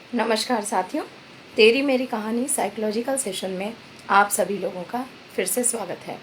नमस्कार साथियों, तेरी मेरी कहानी साइकोलॉजिकल सेशन में आप सभी लोगों का फिर से स्वागत है।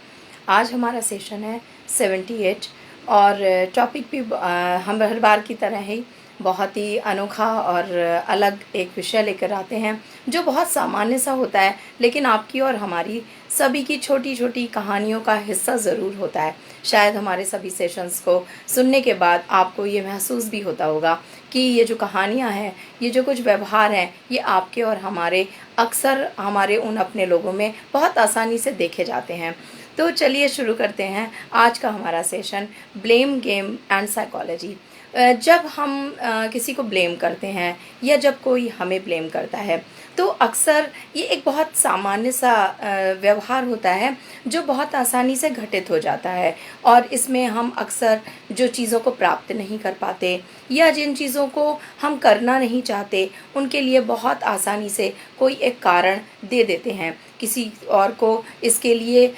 आज हमारा सेशन है 78 और टॉपिक भी हम हर बार की तरह ही बहुत ही अनोखा और अलग एक विषय लेकर आते हैं जो बहुत सामान्य सा होता है, लेकिन आपकी और हमारी सभी की छोटी छोटी कहानियों का हिस्सा ज़रूर होता है। शायद हमारे सभी सेशंस को सुनने के बाद आपको ये महसूस भी होता होगा कि ये जो कहानियाँ हैं, ये जो कुछ व्यवहार हैं, ये आपके और हमारे अक्सर हमारे उन अपने लोगों में बहुत आसानी से देखे जाते हैं। तो चलिए शुरू करते हैं आज का हमारा session, blame game and psychology. जब हम किसी को ब्लेम करते हैं या जब कोई हमें ब्लेम करता है, तो अक्सर ये एक बहुत सामान्य सा व्यवहार होता है जो बहुत आसानी से घटित हो जाता है, और इसमें हम अक्सर जो चीज़ों को प्राप्त नहीं कर पाते या जिन चीज़ों को हम करना नहीं चाहते, उनके लिए बहुत आसानी से कोई एक कारण दे देते हैं। किसी और को इसके लिए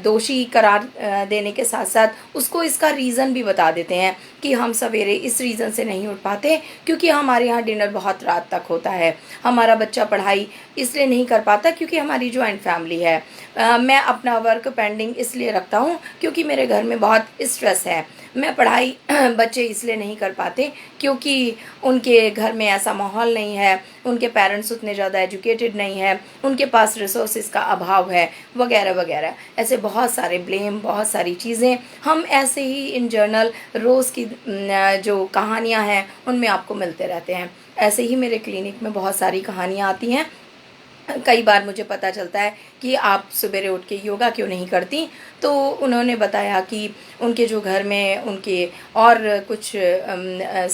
दोषी करार देने के साथ साथ उसको इसका रीज़न भी बता देते हैं कि हम सवेरे इस रीज़न से नहीं उठ पाते क्योंकि हमारे यहाँ डिनर बहुत रात तक होता है, हमारा बच्चा पढ़ाई इसलिए नहीं कर पाता क्योंकि हमारी जॉइंट फैमिली है, मैं अपना वर्क पेंडिंग इसलिए रखता हूँ क्योंकि मेरे घर में बहुत स्ट्रेस है, मैं पढ़ाई बच्चे इसलिए नहीं कर पाते क्योंकि उनके घर में ऐसा माहौल नहीं है, उनके पेरेंट्स उतने ज़्यादा एजुकेटेड नहीं है, उनके पास रिसोर्सेज का अभाव है, वगैरह वगैरह। ऐसे बहुत सारे ब्लेम, बहुत सारी चीज़ें हम ऐसे ही इन जर्नल रोज़ की जो कहानियाँ हैं उनमें आपको मिलते रहते हैं। ऐसे ही मेरे क्लिनिक में बहुत सारी कहानियाँ आती हैं। कई बार मुझे पता चलता है कि आप सवेरे उठ के योगा क्यों नहीं करती, तो उन्होंने बताया कि उनके जो घर में उनके और कुछ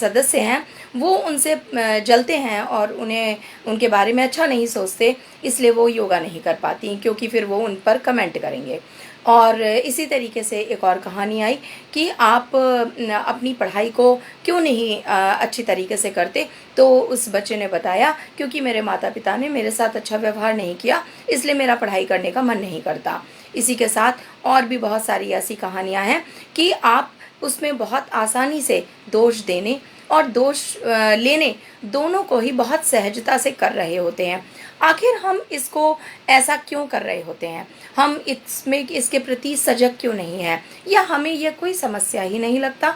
सदस्य हैं वो उनसे जलते हैं और उन्हें उनके बारे में अच्छा नहीं सोचते, इसलिए वो योगा नहीं कर पाती क्योंकि फिर वो उन पर कमेंट करेंगे। और इसी तरीके से एक और कहानी आई कि आप अपनी पढ़ाई को क्यों नहीं अच्छी तरीके से करते, तो उस बच्चे ने बताया क्योंकि मेरे माता पिता ने मेरे साथ अच्छा व्यवहार नहीं किया, इसलिए मेरा पढ़ाई करने का मन नहीं करता। इसी के साथ और भी बहुत सारी ऐसी कहानियाँ हैं कि आप उसमें बहुत आसानी से दोष देने और दोष लेने दोनों को ही बहुत सहजता से कर रहे होते हैं। आखिर हम इसको ऐसा क्यों कर रहे होते हैं, हम इसमें इसके प्रति सजग क्यों नहीं हैं, या हमें यह कोई समस्या ही नहीं लगता।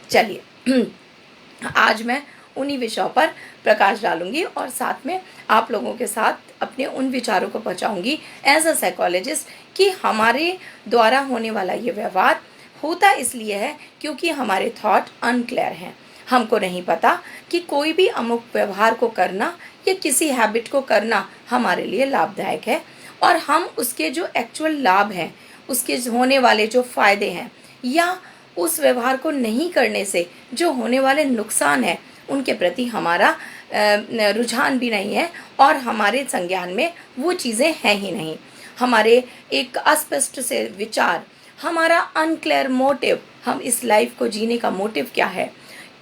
चलिए आज मैं उन्हीं विषयों पर प्रकाश डालूंगी और साथ में आप लोगों के साथ अपने उन विचारों को पहुंचाऊंगी एज अ साइकोलॉजिस्ट कि हमारे द्वारा होने वाला ये व्यवहार होता इसलिए है क्योंकि हमारे थॉट अनक्लियर हैं। हमको नहीं पता कि कोई भी अमुक व्यवहार को करना या किसी हैबिट को करना हमारे लिए लाभदायक है, और हम उसके जो एक्चुअल लाभ हैं, उसके होने वाले जो फ़ायदे हैं, या उस व्यवहार को नहीं करने से जो होने वाले नुकसान हैं, उनके प्रति हमारा रुझान भी नहीं है और हमारे संज्ञान में वो चीज़ें हैं ही नहीं। हमारे एक अस्पष्ट से विचार, हमारा अनक्लियर मोटिव, हम इस लाइफ को जीने का मोटिव क्या है,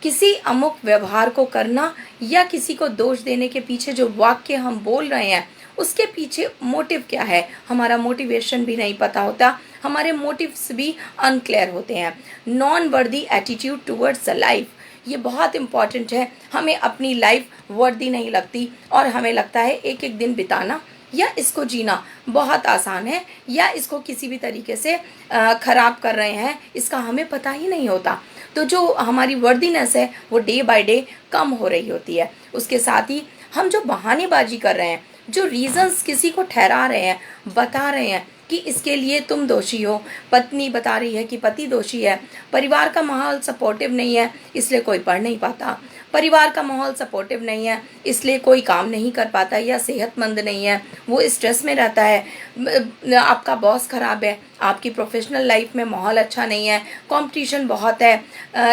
किसी अमुक व्यवहार को करना या किसी को दोष देने के पीछे जो वाक्य हम बोल रहे हैं उसके पीछे मोटिव क्या है, हमारा मोटिवेशन भी नहीं पता होता, हमारे मोटिव्स भी अनक्लियर होते हैं। नॉन वर्दी एटीट्यूड टुवर्ड्स द लाइफ, ये बहुत इम्पॉर्टेंट है। हमें अपनी लाइफ वर्दी नहीं लगती और हमें लगता है एक एक दिन बिताना या इसको जीना बहुत आसान है, या इसको किसी भी तरीके से ख़राब कर रहे हैं, इसका हमें पता ही नहीं होता। तो जो हमारी वर्दीनेस है वो डे बाय डे कम हो रही होती है। उसके साथ ही हम जो बहानेबाजी कर रहे हैं, जो रीज़न्स किसी को ठहरा रहे हैं, बता रहे हैं कि इसके लिए तुम दोषी हो, पत्नी बता रही है कि पति दोषी है, परिवार का माहौल सपोर्टिव नहीं है इसलिए कोई पढ़ नहीं पाता, परिवार का माहौल सपोर्टिव नहीं है इसलिए कोई काम नहीं कर पाता या सेहतमंद नहीं है, वो स्ट्रेस में रहता है, आपका बॉस ख़राब है, आपकी प्रोफेशनल लाइफ में माहौल अच्छा नहीं है, कंपटीशन बहुत है,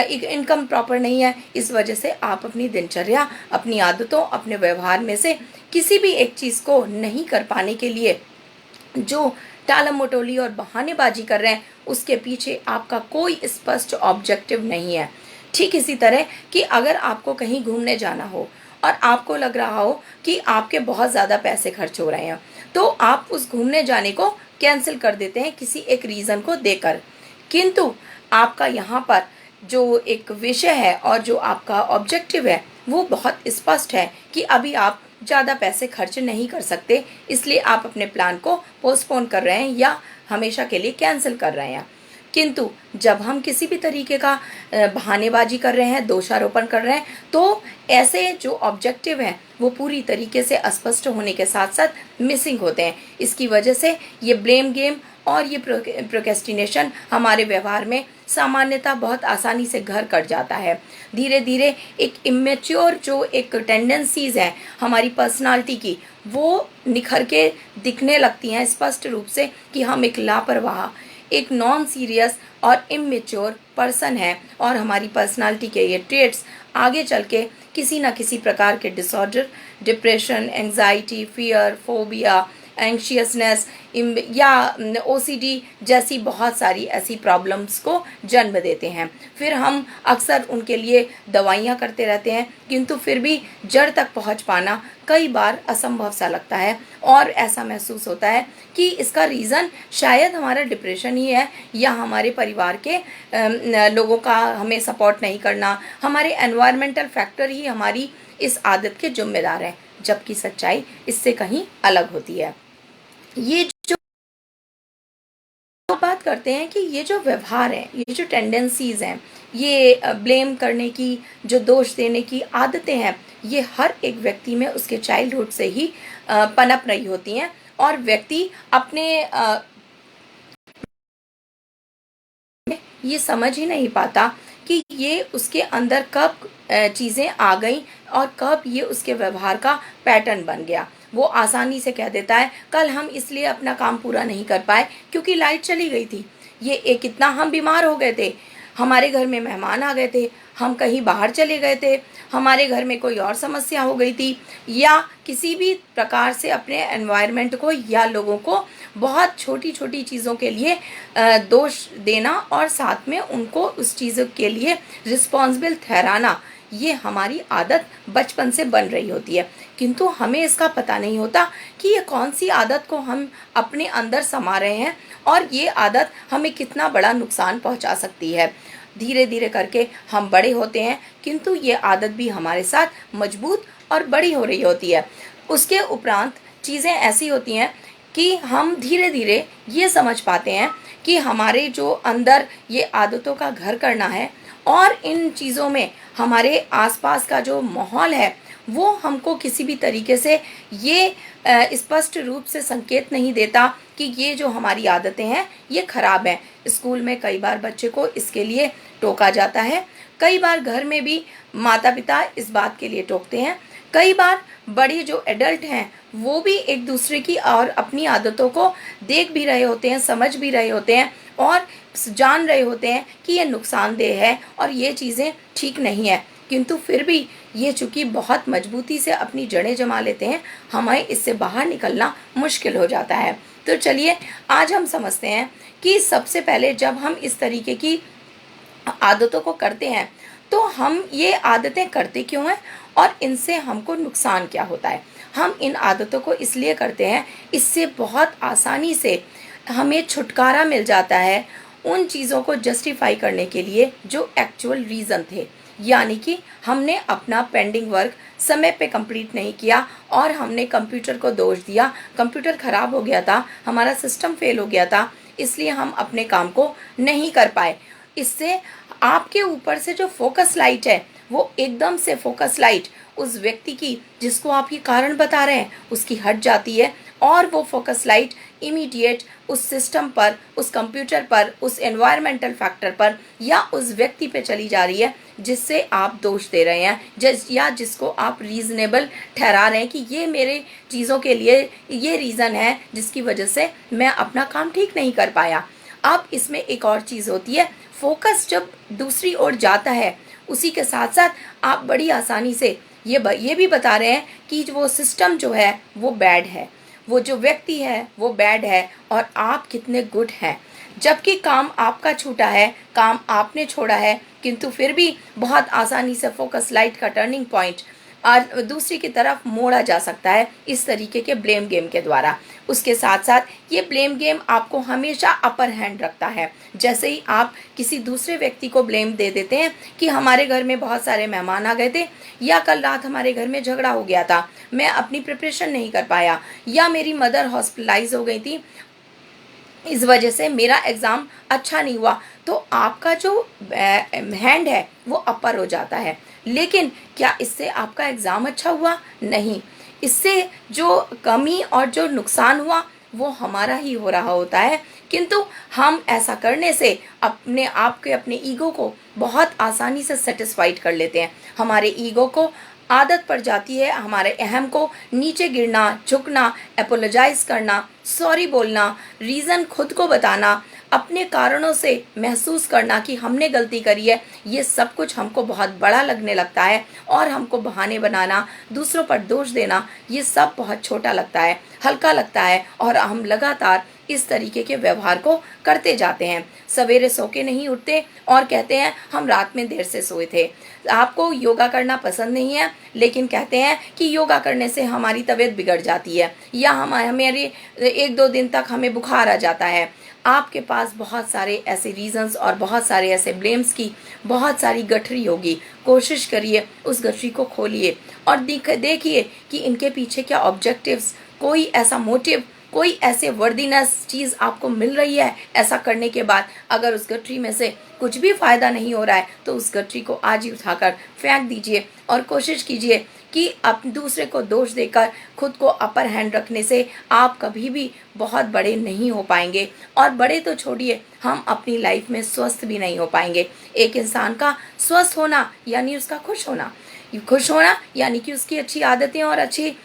इनकम प्रॉपर नहीं है, इस वजह से आप अपनी दिनचर्या, अपनी आदतों, अपने व्यवहार में से किसी भी एक चीज़ को नहीं कर पाने के लिए जो टालम मटोली और बहानेबाजी कर रहे हैं, उसके पीछे आपका कोई स्पष्ट ऑब्जेक्टिव नहीं है। ठीक इसी तरह कि अगर आपको कहीं घूमने जाना हो और आपको लग रहा हो कि आपके बहुत ज़्यादा पैसे खर्च हो रहे हैं, तो आप उस घूमने जाने को कैंसिल कर देते हैं किसी एक रीज़न को देकर, किंतु आपका यहाँ पर जो एक विषय है और जो आपका ऑब्जेक्टिव है वो बहुत स्पष्ट है कि अभी आप ज़्यादा पैसे खर्च नहीं कर सकते, इसलिए आप अपने प्लान को पोस्टपोन कर रहे हैं या हमेशा के लिए कैंसिल कर रहे हैं। किंतु जब हम किसी भी तरीके का बहानेबाजी कर रहे हैं, दोषारोपण कर रहे हैं, तो ऐसे जो ऑब्जेक्टिव हैं वो पूरी तरीके से अस्पष्ट होने के साथ साथ मिसिंग होते हैं। इसकी वजह से ये ब्लेम गेम और ये प्रोक्रेस्टिनेशन हमारे व्यवहार में सामान्यतः बहुत आसानी से घर कर जाता है। धीरे धीरे एक इमेच्योर जो एक टेंडेंसीज़ है हमारी पर्सनालिटी की, वो निखर के दिखने लगती हैं स्पष्ट रूप से कि हम एक लापरवाह, एक नॉन सीरियस और इमेच्योर पर्सन है और हमारी पर्सनालिटी के ये ट्रेट्स आगे चल के किसी न किसी प्रकार के disorder, depression, anxiety, fear, phobia, anxiousness या ओसीडी जैसी बहुत सारी ऐसी प्रॉब्लम्स को जन्म देते हैं। फिर हम अक्सर उनके लिए दवाइयाँ करते रहते हैं, किंतु फिर भी जड़ तक पहुंच पाना कई बार असंभव सा लगता है और ऐसा महसूस होता है कि इसका रीज़न शायद हमारा डिप्रेशन ही है या हमारे परिवार के लोगों का हमें सपोर्ट नहीं करना, हमारे एनवायरमेंटल फैक्टर ही हमारी इस आदत के जिम्मेदार हैं, जबकि सच्चाई इससे कहीं अलग होती है। ये जो बात करते हैं कि ये जो व्यवहार है, ये जो टेंडेंसीज हैं, ये ब्लेम करने की, जो दोष देने की आदतें हैं, ये हर एक व्यक्ति में उसके चाइल्डहुड से ही पनप रही होती हैं और व्यक्ति अपने ये समझ ही नहीं पाता कि ये उसके अंदर कब चीज़ें आ गई और कब ये उसके व्यवहार का पैटर्न बन गया। वो आसानी से कह देता है कल हम इसलिए अपना काम पूरा नहीं कर पाए क्योंकि लाइट चली गई थी, ये एक इतना हम बीमार हो गए थे, हमारे घर में मेहमान आ गए थे, हम कहीं बाहर चले गए थे, हमारे घर में कोई और समस्या हो गई थी, या किसी भी प्रकार से अपने एनवायरनमेंट को या लोगों को बहुत छोटी छोटी चीज़ों के लिए दोष देना और साथ में उनको उस चीज़ों के लिए रिस्पॉन्सिबल ठहराना, ये हमारी आदत बचपन से बन रही होती है। किंतु हमें इसका पता नहीं होता कि ये कौन सी आदत को हम अपने अंदर समा रहे हैं और ये आदत हमें कितना बड़ा नुकसान पहुंचा सकती है। धीरे धीरे करके हम बड़े होते हैं, किंतु ये आदत भी हमारे साथ मजबूत और बड़ी हो रही होती है। उसके उपरांत चीज़ें ऐसी होती हैं कि हम धीरे धीरे ये समझ पाते हैं कि हमारे जो अंदर ये आदतों का घर करना है और इन चीज़ों में हमारे आसपास का जो माहौल है वो हमको किसी भी तरीके से ये स्पष्ट रूप से संकेत नहीं देता कि ये जो हमारी आदतें हैं ये खराब हैं। स्कूल में कई बार बच्चे को इसके लिए टोका जाता है, कई बार घर में भी माता पिता इस बात के लिए टोकते हैं, कई बार बड़े जो एडल्ट हैं वो भी एक दूसरे की और अपनी आदतों को देख भी रहे होते हैं, समझ भी रहे होते हैं और जान रहे होते हैं कि ये नुकसानदेह है और ये चीज़ें ठीक नहीं है, किंतु फिर भी ये चूँकि बहुत मजबूती से अपनी जड़ें जमा लेते हैं, हमें इससे बाहर निकलना मुश्किल हो जाता है। तो चलिए आज हम समझते हैं कि सबसे पहले जब हम इस तरीके की आदतों को करते हैं तो हम ये आदतें करते क्यों हैं और इनसे हमको नुकसान क्या होता है। हम इन आदतों को इसलिए करते हैं, इससे बहुत आसानी से हमें छुटकारा मिल जाता है उन चीज़ों को जस्टिफाई करने के लिए जो एक्चुअल रीज़न थे, यानी कि हमने अपना पेंडिंग वर्क समय पे कंप्लीट नहीं किया और हमने कंप्यूटर को दोष दिया, कंप्यूटर ख़राब हो गया था, हमारा सिस्टम फेल हो गया था, इसलिए हम अपने काम को नहीं कर पाए। इससे आपके ऊपर से जो फोकस लाइट है वो एकदम से फोकस लाइट उस व्यक्ति की जिसको आप ये कारण बता रहे हैं उसकी हट जाती है और वो फोकस लाइट इमीडिएट उस सिस्टम पर, उस कंप्यूटर पर, उस एनवायरमेंटल फैक्टर पर या उस व्यक्ति पे चली जा रही है जिससे आप दोष दे रहे हैं या जिसको आप रीज़नेबल ठहरा रहे हैं कि ये मेरे चीज़ों के लिए ये रीज़न है जिसकी वजह से मैं अपना काम ठीक नहीं कर पाया। अब इसमें एक और चीज़ होती है, फोकस जब दूसरी ओर जाता है उसी के साथ साथ आप बड़ी आसानी से ये भी बता रहे हैं कि वो सिस्टम जो है वो बैड है, वो जो व्यक्ति है वो बैड है और आप कितने गुड हैं, जबकि काम आपका छूटा है, काम आपने छोड़ा है, किंतु फिर भी बहुत आसानी से फोकस लाइट का टर्निंग पॉइंट और दूसरी की तरफ मोड़ा जा सकता है इस तरीके के ब्लेम गेम के द्वारा। उसके साथ साथ ये ब्लेम गेम आपको हमेशा अपर हैंड रखता है। जैसे ही आप किसी दूसरे व्यक्ति को ब्लेम दे देते हैं कि हमारे घर में बहुत सारे मेहमान आ गए थे, या कल रात हमारे घर में झगड़ा हो गया था, मैं अपनी प्रिपरेशन नहीं कर पाया, या मेरी मदर हॉस्पिटलाइज हो गई थी, इस वजह से मेरा एग्ज़ाम अच्छा नहीं हुआ, तो आपका जो हैंड है वो अपर हो जाता है। लेकिन क्या इससे आपका एग्ज़ाम अच्छा हुआ? नहीं, इससे जो कमी और जो नुकसान हुआ वो हमारा ही हो रहा होता है। किंतु हम ऐसा करने से अपने आप के, अपने ईगो को बहुत आसानी से सेटिस्फाइड कर लेते हैं। हमारे ईगो को आदत पड़ जाती है हमारे अहम को नीचे गिरना, झुकना, अपोलोजाइज करना, सॉरी बोलना, रीज़न खुद को बताना, अपने कारणों से महसूस करना कि हमने गलती करी है। ये सब कुछ हमको बहुत बड़ा लगने लगता है और हमको बहाने बनाना, दूसरों पर दोष देना, ये सब बहुत छोटा लगता है, हल्का लगता है, और हम लगातार इस तरीके के व्यवहार को करते जाते हैं। सवेरे सो के नहीं उठते और कहते हैं हम रात में देर से सोए थे। आपको योगा करना पसंद नहीं है, लेकिन कहते हैं कि योगा करने से हमारी तबीयत बिगड़ जाती है, या हमारे 1-2 दिन तक हमें बुखार आ जाता है। आपके पास बहुत सारे ऐसे रीजंस और बहुत सारे ऐसे ब्लेम्स की बहुत सारी गठरी होगी। कोशिश करिए उस गठरी को खोलिए और देखिए कि इनके पीछे क्या ऑब्जेक्टिव्स, कोई ऐसा मोटिव, कोई ऐसे वर्दीनेस चीज़ आपको मिल रही है ऐसा करने के बाद। अगर उस गठरी में से कुछ भी फ़ायदा नहीं हो रहा है तो उस गठरी को आज ही उठाकर फेंक दीजिए और कोशिश कीजिए कि आप दूसरे को दोष देकर खुद को अपर हैंड रखने से आप कभी भी बहुत बड़े नहीं हो पाएंगे। और बड़े तो छोड़िए, हम अपनी लाइफ में स्वस्थ भी नहीं हो पाएंगे। एक इंसान का स्वस्थ होना यानी उसका खुश होना यानी कि उसकी अच्छी आदतें और अच्छी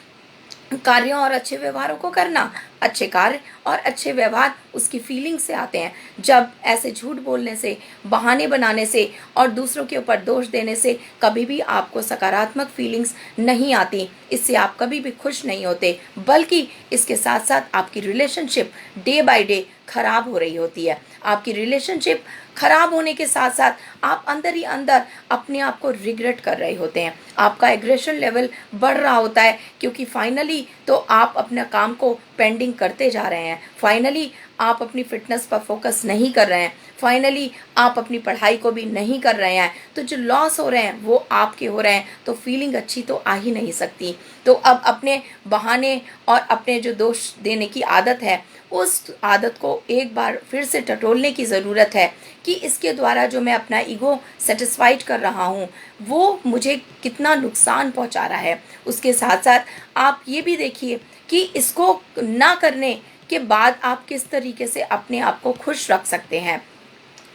कार्यों और अच्छे व्यवहारों को करना। अच्छे कार्य और अच्छे व्यवहार उसकी फीलिंग से आते हैं। जब ऐसे झूठ बोलने से, बहाने बनाने से और दूसरों के ऊपर दोष देने से कभी भी आपको सकारात्मक फीलिंग्स नहीं आती, इससे आप कभी भी खुश नहीं होते, बल्कि इसके साथ साथ आपकी रिलेशनशिप डे बाय डे खराब हो रही होती है। आपकी रिलेशनशिप खराब होने के साथ साथ आप अंदर ही अंदर अपने आप को रिग्रेट कर रहे होते हैं। आपका एग्रेशन लेवल बढ़ रहा होता है, क्योंकि फाइनली तो आप अपना काम को पेंडिंग करते जा रहे हैं। फाइनली आप अपनी फिटनेस पर फोकस नहीं कर रहे हैं। फाइनली आप अपनी पढ़ाई को भी नहीं कर रहे हैं। तो जो लॉस हो रहे हैं वो आपके हो रहे हैं, तो फीलिंग अच्छी तो आ ही नहीं सकती। तो अब अपने बहाने और अपने जो दोष देने की आदत है, उस आदत को एक बार फिर से टटोलने की ज़रूरत है कि इसके द्वारा जो मैं अपना ईगो सेटिस्फाइड कर रहा हूँ वो मुझे कितना नुकसान पहुँचा रहा है। उसके साथ साथ आप ये भी देखिए कि इसको ना करने के बाद आप किस तरीके से अपने आप को खुश रख सकते हैं।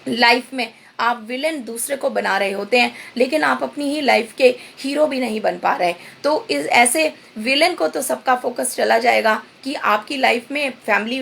लाइफ में आप विलेन दूसरे को बना रहे होते हैं, लेकिन आप अपनी ही लाइफ के हीरो भी नहीं बन पा रहे। तो इस ऐसे विलेन को तो सबका फोकस चला जाएगा कि आपकी लाइफ में फैमिली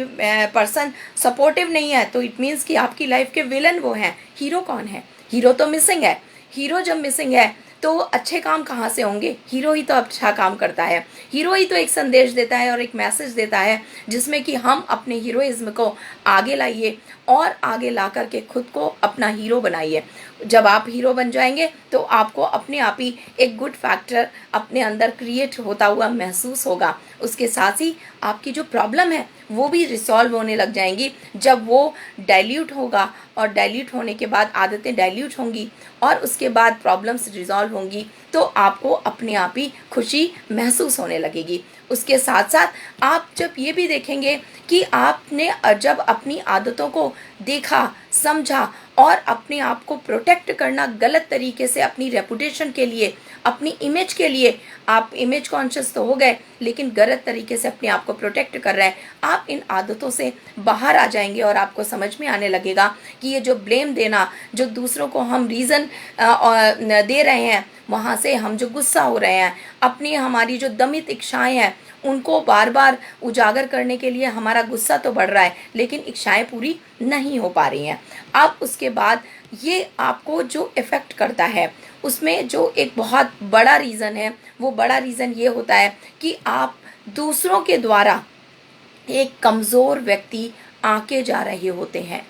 पर्सन सपोर्टिव नहीं है, तो इट मीन्स कि आपकी लाइफ के विलेन वो हैं। हीरो कौन है? हीरो तो मिसिंग है। हीरो जब मिसिंग है तो अच्छे काम कहाँ से होंगे? हीरो ही तो अच्छा काम करता है। हीरो ही तो एक संदेश देता है और एक मैसेज देता है, जिसमें कि हम अपने हीरोइज्म को आगे लाइए और आगे ला करके खुद को अपना हीरो बनाइए। जब आप हीरो बन जाएंगे तो आपको अपने आप ही एक गुड फैक्टर अपने अंदर क्रिएट होता हुआ महसूस होगा। उसके साथ ही आपकी जो प्रॉब्लम है वो भी रिसॉल्व होने लग जाएंगी। जब वो डाइल्यूट होगा और डाइल्यूट होने के बाद आदतें डाइल्यूट होंगी और उसके बाद प्रॉब्लम्स रिजॉल्व होंगी, तो आपको अपने आप ही खुशी महसूस होने लगेगी। उसके साथ साथ आप जब ये भी देखेंगे कि आपने जब अपनी आदतों को देखा, समझा और अपने आप को प्रोटेक्ट करना गलत तरीके से अपनी रेपुटेशन के लिए, अपनी इमेज के लिए, आप इमेज कॉन्शियस तो हो गए लेकिन गलत तरीके से अपने आप को प्रोटेक्ट कर रहे हैं, आप इन आदतों से बाहर आ जाएंगे और आपको समझ में आने लगेगा कि ये जो ब्लेम देना, जो दूसरों को हम रीज़न दे रहे हैं, वहाँ से हम जो गुस्सा हो रहे हैं, अपनी हमारी जो दमित इच्छाएं हैं उनको बार बार उजागर करने के लिए हमारा गुस्सा तो बढ़ रहा है लेकिन इच्छाएं पूरी नहीं हो पा रही हैं। अब उसके बाद ये आपको जो इफ़ेक्ट करता है उसमें जो एक बहुत बड़ा रीज़न है, वो बड़ा रीज़न ये होता है कि आप दूसरों के द्वारा एक कमज़ोर व्यक्ति आके जा रहे होते हैं।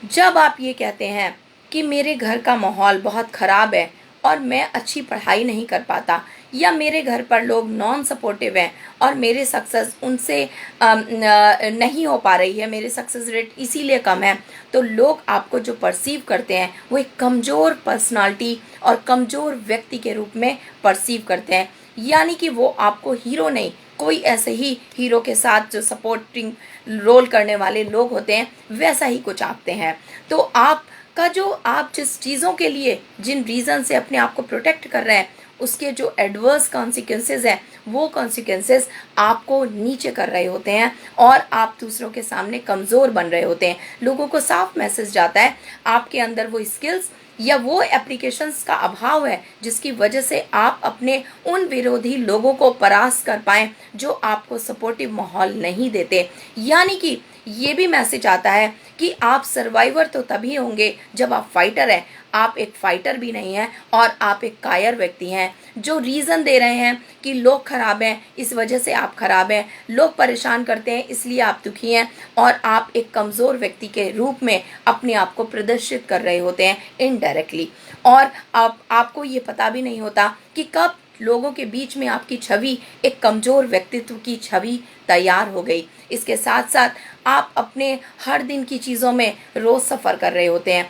जब आप ये कहते हैं कि मेरे घर का माहौल बहुत ख़राब है और मैं अच्छी पढ़ाई नहीं कर पाता, या मेरे घर पर लोग नॉन सपोर्टिव हैं और मेरे सक्सेस उनसे नहीं हो पा रही है, मेरे सक्सेस रेट इसीलिए कम है, तो लोग आपको जो परसीव करते हैं वो एक कमज़ोर पर्सनालिटी और कमज़ोर व्यक्ति के रूप में परसीव करते हैं। यानी कि वो आपको हीरो नहीं, कोई ऐसे ही हीरो के साथ जो सपोर्टिंग रोल करने वाले लोग होते हैं वैसा ही कुछ आंकते हैं। तो आपका जो आप जिस चीज़ों के लिए जिन रीज़न से अपने आप को प्रोटेक्ट कर रहे हैं उसके जो एडवर्स कॉन्सिक्वेंसेस हैं वो कॉन्सिक्वेंसेस आपको नीचे कर रहे होते हैं और आप दूसरों के सामने कमज़ोर बन रहे होते हैं। लोगों को साफ मैसेज जाता है आपके अंदर वो स्किल्स या वो एप्लीकेशंस का अभाव है जिसकी वजह से आप अपने उन विरोधी लोगों को परास्त कर पाएं जो आपको सपोर्टिव माहौल नहीं देते। यानी कि ये भी मैसेज आता है कि आप सर्वाइवर तो तभी होंगे जब आप फाइटर हैं। आप एक फाइटर भी नहीं हैं और आप एक कायर व्यक्ति हैं जो रीज़न दे रहे हैं कि लोग खराब हैं इस वजह से आप खराब हैं, लोग परेशान करते हैं इसलिए आप दुखी हैं, और आप एक कमज़ोर व्यक्ति के रूप में अपने आप को प्रदर्शित कर रहे होते हैं इनडायरेक्टली। और आपको ये पता भी नहीं होता कि कब लोगों के बीच में आपकी छवि एक कमज़ोर व्यक्तित्व की छवि तैयार हो गई। इसके साथ साथ आप अपने हर दिन की चीज़ों में रोज़ सफ़र कर रहे होते हैं,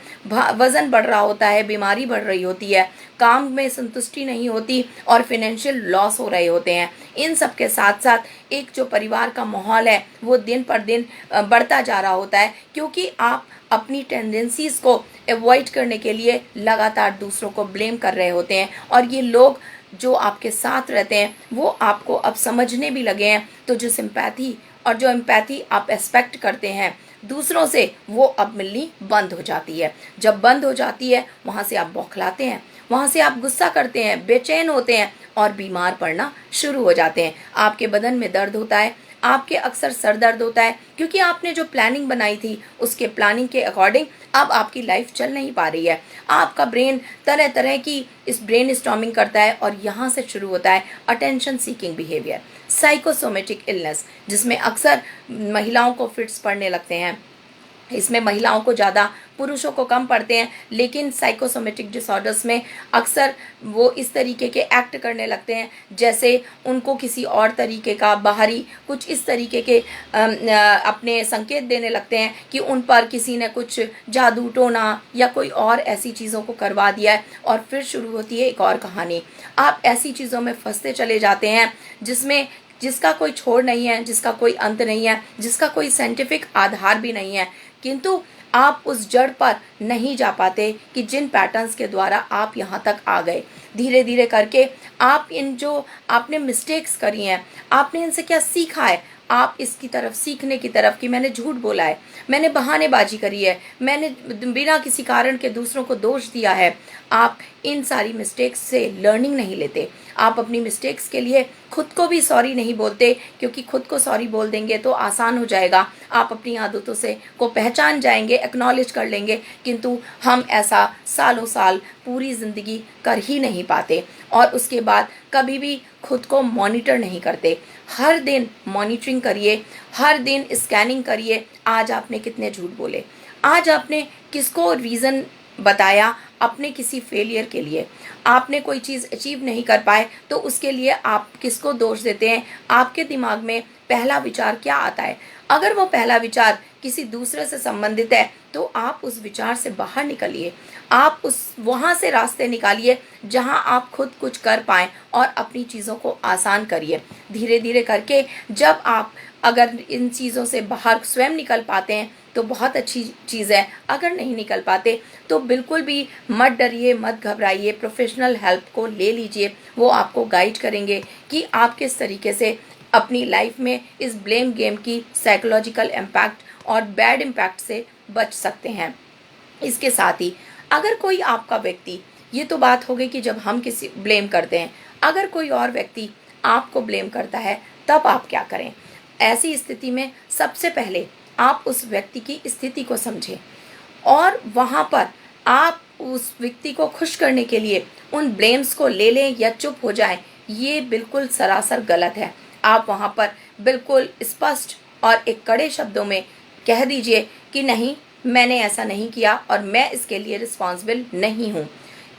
वज़न बढ़ रहा होता है, बीमारी बढ़ रही होती है, काम में संतुष्टि नहीं होती और फिनेंशियल लॉस हो रहे होते हैं। इन सब के साथ साथ एक जो परिवार का माहौल है वो दिन पर दिन बढ़ता जा रहा होता है, क्योंकि आप अपनी टेंडेंसीज़ को अवॉइड करने के लिए लगातार दूसरों को ब्लेम कर रहे होते हैं। और ये लोग जो आपके साथ रहते हैं वो आपको अब समझने भी लगे हैं, तो जो सिंपैथी और जो एम्पैथी आप एक्सपेक्ट करते हैं दूसरों से वो अब मिलनी बंद हो जाती है। जब बंद हो जाती है वहाँ से आप बौखलाते हैं, वहाँ से आप गुस्सा करते हैं, बेचैन होते हैं और बीमार पड़ना शुरू हो जाते हैं। आपके बदन में दर्द होता है, आपके अक्सर सर दर्द होता है, क्योंकि आपने जो प्लानिंग बनाई थी उसके प्लानिंग के अकॉर्डिंग अब आपकी लाइफ चल नहीं पा रही है। आपका ब्रेन तरह तरह की इस ब्रेन स्टॉर्मिंग करता है और यहाँ से शुरू होता है attention seeking behaviour, psychosomatic illness, जिसमें अक्सर महिलाओं को फिट्स पड़ने लगते हैं। इसमें महिलाओं को ज़्यादा, पुरुषों को कम पड़ते हैं, लेकिन साइकोसोमेटिक डिसऑर्डर्स में अक्सर वो इस तरीके के एक्ट करने लगते हैं जैसे उनको किसी और तरीके का बाहरी कुछ इस तरीके के अपने संकेत देने लगते हैं कि उन पर किसी ने कुछ जादू टोना या कोई और ऐसी चीज़ों को करवा दिया है। और फिर शुरू होती है एक और कहानी। आप ऐसी चीज़ों में फंसते चले जाते हैं जिसका कोई छोर नहीं है, जिसका कोई अंत नहीं है, जिसका कोई साइंटिफिक आधार भी नहीं है, किंतु आप उस जड़ पर नहीं जा पाते कि जिन पैटर्न्स के द्वारा आप यहाँ तक आ गए। धीरे धीरे करके आप इन जो आपने मिस्टेक्स करी हैं, आपने इनसे क्या सीखा है, आप इसकी तरफ सीखने की तरफ कि मैंने झूठ बोला है, मैंने बहानेबाजी करी है, मैंने बिना किसी कारण के दूसरों को दोष दिया है, आप इन सारी मिस्टेक्स से लर्निंग नहीं लेते। आप अपनी मिस्टेक्स के लिए खुद को भी सॉरी नहीं बोलते, क्योंकि खुद को सॉरी बोल देंगे तो आसान हो जाएगा, आप अपनी आदतों से को पहचान जाएंगे, एक्नॉलेज कर लेंगे, किंतु हम ऐसा सालों साल पूरी ज़िंदगी कर ही नहीं पाते। और उसके बाद कभी भी खुद को मॉनिटर नहीं करते। हर दिन मॉनिटरिंग करिए, हर दिन स्कैनिंग करिए, आज आपने कितने झूठ बोले, आज आपने किसको रीज़न बताया अपने किसी फेलियर के लिए, आपने कोई चीज़ अचीव नहीं कर पाए तो उसके लिए आप किसको दोष देते हैं, आपके दिमाग में पहला विचार क्या आता है। अगर वो पहला विचार किसी दूसरे से संबंधित है तो आप उस विचार से बाहर निकलिए, आप वहाँ से रास्ते निकालिए जहाँ आप खुद कुछ कर पाएँ और अपनी चीज़ों को आसान करिए। धीरे धीरे करके जब आप अगर इन चीज़ों से बाहर स्वयं निकल पाते हैं तो बहुत अच्छी चीज़ है, अगर नहीं निकल पाते तो बिल्कुल भी मत डरिए, मत घबराइए, प्रोफेशनल हेल्प को ले लीजिए। वो आपको गाइड करेंगे कि आप किस तरीके से अपनी लाइफ में इस ब्लेम गेम की साइकोलॉजिकल इम्पैक्ट और बैड इम्पैक्ट से बच सकते हैं। इसके साथ ही अगर कोई आपका व्यक्ति, ये तो बात हो गई कि जब हम किसी ब्लेम करते हैं, अगर कोई और व्यक्ति आपको ब्लेम करता है तब आप क्या करें। ऐसी स्थिति में सबसे पहले आप उस व्यक्ति की स्थिति को समझें और वहाँ पर आप उस व्यक्ति को खुश करने के लिए उन ब्लेम्स को ले लें या चुप हो जाएं, ये बिल्कुल सरासर गलत है। आप वहाँ पर बिल्कुल स्पष्ट और एक कड़े शब्दों में कह दीजिए कि नहीं, मैंने ऐसा नहीं किया और मैं इसके लिए रिस्पॉन्सिबल नहीं हूँ।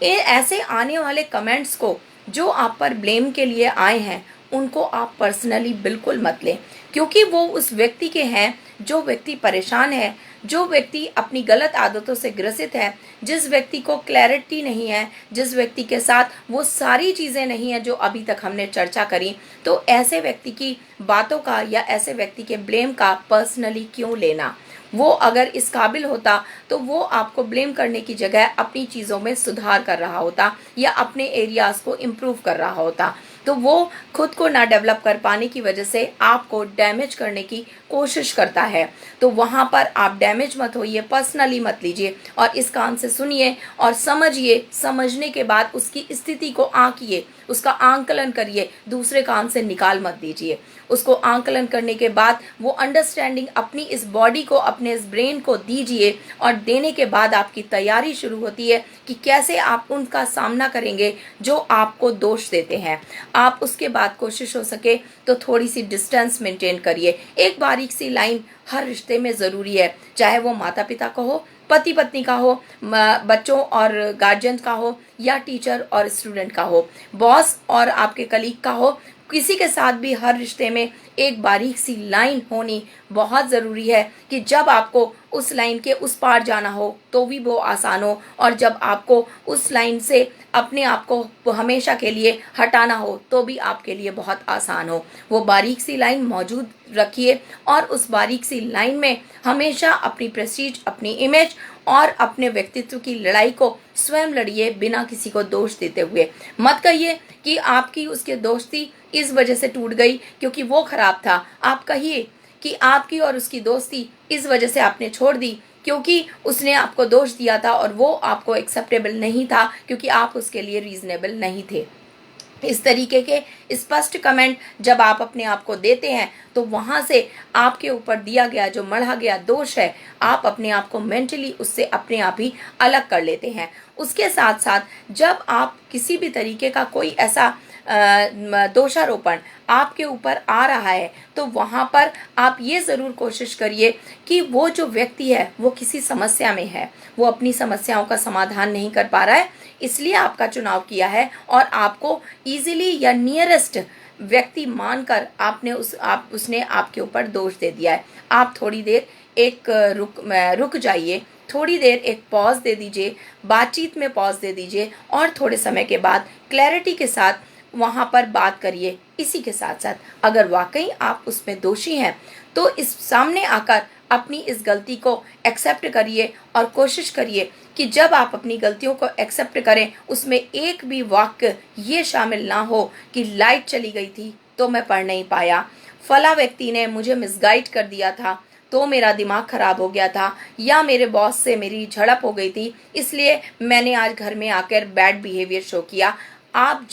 ऐसे आने वाले कमेंट्स को जो आप पर ब्लेम के लिए आए हैं उनको आप पर्सनली बिल्कुल मत लें, क्योंकि वो उस व्यक्ति के हैं जो व्यक्ति परेशान है, जो व्यक्ति अपनी गलत आदतों से ग्रसित है, जिस व्यक्ति को क्लैरिटी नहीं है, जिस व्यक्ति के साथ वो सारी चीज़ें नहीं है जो अभी तक हमने चर्चा करी। तो ऐसे व्यक्ति की बातों का या ऐसे व्यक्ति के ब्लेम का पर्सनली क्यों लेना। वो अगर इस काबिल होता तो वो आपको ब्लेम करने की जगह अपनी चीज़ों में सुधार कर रहा होता या अपने एरियाज़ को इम्प्रूव कर रहा होता। तो वो खुद को ना डेवलप कर पाने की वजह से आपको डैमेज करने की कोशिश करता है। तो वहाँ पर आप डैमेज मत होइए, पर्सनली मत लीजिए और इस कान से सुनिए और समझिए। समझने के बाद उसकी स्थिति को आंकिए, उसका आंकलन करिए, दूसरे कान से निकाल मत दीजिए। उसको आंकलन करने के बाद वो अंडरस्टैंडिंग अपनी इस बॉडी को, अपने इस ब्रेन को दीजिए और देने के बाद आपकी तैयारी शुरू होती है कि कैसे आप उनका सामना करेंगे जो आपको दोष देते हैं। आप उसके बाद कोशिश हो सके तो थोड़ी सी डिस्टेंस मेंटेन करिए। एक बारीक सी लाइन हर रिश्ते में ज़रूरी है, चाहे वो माता पिता का हो, पति पत्नी का हो, बच्चों और गार्जियन का हो, या टीचर और स्टूडेंट का हो, बॉस और आपके कलीग का हो। किसी के साथ भी हर रिश्ते में एक बारीक सी लाइन होनी बहुत ज़रूरी है कि जब आपको उस लाइन के उस पार जाना हो तो भी वो आसान हो, और जब आपको उस लाइन से अपने आप को हमेशा के लिए हटाना हो तो भी आपके लिए बहुत आसान हो। वो बारीक सी लाइन मौजूद रखिए और उस बारीक सी लाइन में हमेशा अपनी प्रेस्टीज, अपनी इमेज और अपने व्यक्तित्व की लड़ाई को स्वयं लड़िए, बिना किसी को दोष देते हुए। मत कहिए कि आपकी उसके दोस्ती इस वजह से टूट गई क्योंकि वो खराब था। आप कहिए कि आपकी और उसकी दोस्ती इस वजह से आपने छोड़ दी क्योंकि उसने आपको दोष दिया था और वो आपको एक्सेप्टेबल नहीं था, क्योंकि आप उसके लिए रीजनेबल नहीं थे। इस तरीके के स्पष्ट कमेंट जब आप अपने आप को देते हैं तो वहाँ से आपके ऊपर दिया गया जो मढ़ा गया दोष है, आप अपने आप को मेंटली उससे अपने आप ही अलग कर लेते हैं। उसके साथ साथ जब आप किसी भी तरीके का कोई ऐसा दोषारोपण आपके ऊपर आ रहा है तो वहाँ पर आप ये ज़रूर कोशिश करिए कि वो जो व्यक्ति है वो किसी समस्या में है, वो अपनी समस्याओं का समाधान नहीं कर पा रहा है, इसलिए आपका चुनाव किया है और आपको इजीली या नियरेस्ट व्यक्ति मानकर उसने आपके ऊपर दोष दे दिया है। आप थोड़ी देर एक रुक जाइए, थोड़ी देर एक पॉज दे दीजिए, बातचीत में पॉज दे दीजिए और थोड़े समय के बाद क्लैरिटी के साथ वहाँ पर बात करिए। इसी के साथ साथ अगर वाकई आप उसमें दोषी हैं तो इस सामने आकर अपनी इस गलती को एक्सेप्ट करिए और कोशिश करिए कि जब आप अपनी गलतियों को एक्सेप्ट करें उसमें एक भी वाक्य ये शामिल ना हो कि लाइट चली गई थी तो मैं पढ़ नहीं पाया, फला व्यक्ति ने मुझे मिसगाइड कर दिया था तो मेरा दिमाग खराब हो गया था, या मेरे बॉस से मेरी झड़प हो गई थी इसलिए मैंने आज घर में आकर बैड बिहेवियर शो किया। आप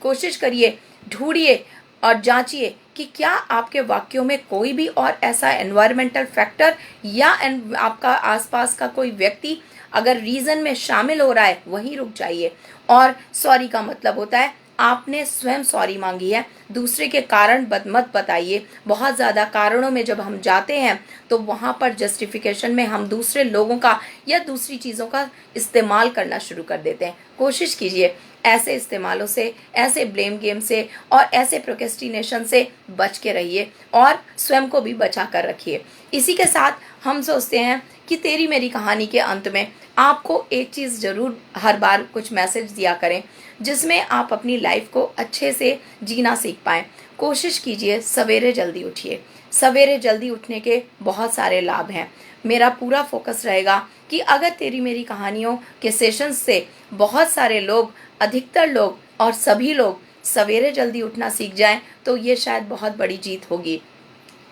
कोशिश करिए, ढूंढिए और जांचिए कि क्या आपके वाक्यों में कोई भी और ऐसा एनवायरमेंटल फैक्टर या आपका आसपास का कोई व्यक्ति अगर रीज़न में शामिल हो रहा है, वहीं रुक जाइए। और सॉरी का मतलब होता है आपने स्वयं सॉरी मांगी है, दूसरे के कारण मत बताइए। बहुत ज़्यादा कारणों में जब हम जाते हैं तो वहाँ पर जस्टिफिकेशन में हम दूसरे लोगों का या दूसरी चीज़ों का इस्तेमाल करना शुरू कर देते हैं। कोशिश कीजिए ऐसे इस्तेमालों से, ऐसे ब्लेम गेम से और ऐसे प्रोक्रेस्टिनेशन से बच के रहिए और स्वयं को भी बचा कर रखिए। इसी के साथ हम सोचते हैं कि तेरी मेरी कहानी के अंत में आपको एक चीज़ ज़रूर हर बार कुछ मैसेज दिया करें जिसमें आप अपनी लाइफ को अच्छे से जीना सीख पाएँ। कोशिश कीजिए सवेरे जल्दी उठिए। सवेरे जल्दी उठने के बहुत सारे लाभ हैं। मेरा पूरा फोकस रहेगा कि अगर तेरी मेरी कहानियों के सेशंस से बहुत सारे लोग, अधिकतर लोग और सभी लोग सवेरे जल्दी उठना सीख जाएं तो ये शायद बहुत बड़ी जीत होगी।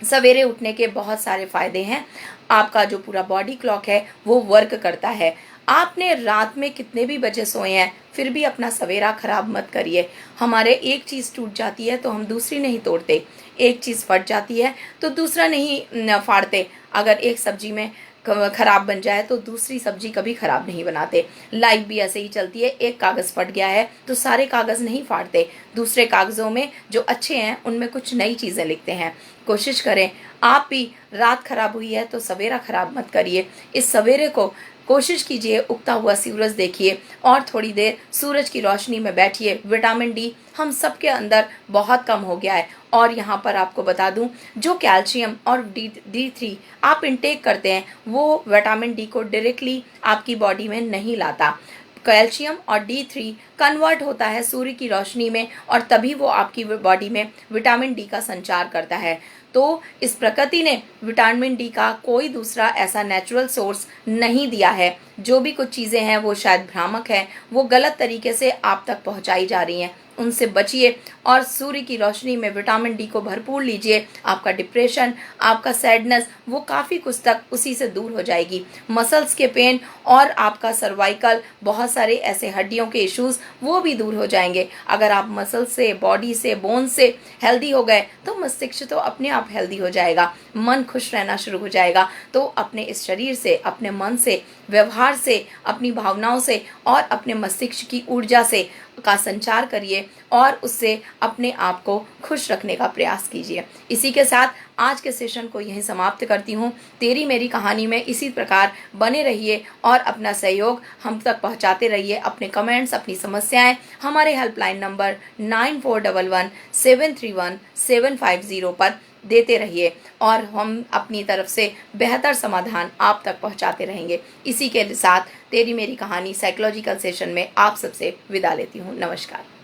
सवेरे उठने के बहुत सारे फ़ायदे हैं। आपका जो पूरा बॉडी क्लॉक है वो वर्क करता है। आपने रात में कितने भी बजे सोए हैं फिर भी अपना सवेरा खराब मत करिए। हमारे एक चीज़ टूट जाती है तो हम दूसरी नहीं तोड़ते, एक चीज़ फट जाती है तो दूसरा नहीं फाड़ते। अगर एक सब्जी में खराब बन जाए तो दूसरी सब्जी कभी खराब नहीं बनाते। लाइफ भी ऐसे ही चलती है, एक कागज़ फट गया है तो सारे कागज़ नहीं फाड़ते, दूसरे कागज़ों में जो अच्छे हैं उनमें कुछ नई चीज़ें लिखते हैं। कोशिश करें आप भी, रात खराब हुई है तो सवेरा खराब मत करिए। इस सवेरे को कोशिश कीजिए उगता हुआ सूरज देखिए और थोड़ी देर सूरज की रोशनी में बैठिए। विटामिन डी हम सबके अंदर बहुत कम हो गया है। और यहाँ पर आपको बता दूं, जो कैल्शियम और डी3 आप इंटेक करते हैं वो विटामिन डी को डायरेक्टली आपकी बॉडी में नहीं लाता। कैल्शियम और डी3 कन्वर्ट होता है सूर्य की रोशनी में और तभी वो आपकी बॉडी में विटामिन डी का संचार करता है। तो इस प्रकृति ने विटामिन डी का कोई दूसरा ऐसा नेचुरल सोर्स नहीं दिया है। जो भी कुछ चीज़ें हैं वो शायद भ्रामक है, वो गलत तरीके से आप तक पहुंचाई जा रही हैं, उनसे बचिए और सूर्य की रोशनी में विटामिन डी को भरपूर लीजिए। आपका डिप्रेशन, आपका सैडनेस वो काफ़ी कुछ तक उसी से दूर हो जाएगी। मसल्स के पेन और आपका सर्वाइकल, बहुत सारे ऐसे हड्डियों के इश्यूज वो भी दूर हो जाएंगे। अगर आप मसल से, बॉडी से, बोन से हेल्दी हो गए तो मस्तिष्क तो अपने आप हेल्दी हो जाएगा, मन खुश रहना शुरू हो जाएगा। तो अपने इस शरीर से, अपने मन से, व्यवहार से, अपनी भावनाओं से और अपने मस्तिष्क की ऊर्जा से का संचार करिए और उससे अपने आप को खुश रखने का प्रयास कीजिए। इसी के साथ आज के सेशन को यहीं समाप्त करती हूँ। तेरी मेरी कहानी में इसी प्रकार बने रहिए और अपना सहयोग हम तक पहुँचाते रहिए। अपने कमेंट्स, अपनी समस्याएं हमारे हेल्पलाइन नंबर 9411731750 पर देते रहिए और हम अपनी तरफ से बेहतर समाधान आप तक पहुंचाते रहेंगे। इसी के साथ तेरी मेरी कहानी साइकोलॉजिकल सेशन में आप सबसे विदा लेती हूँ। नमस्कार।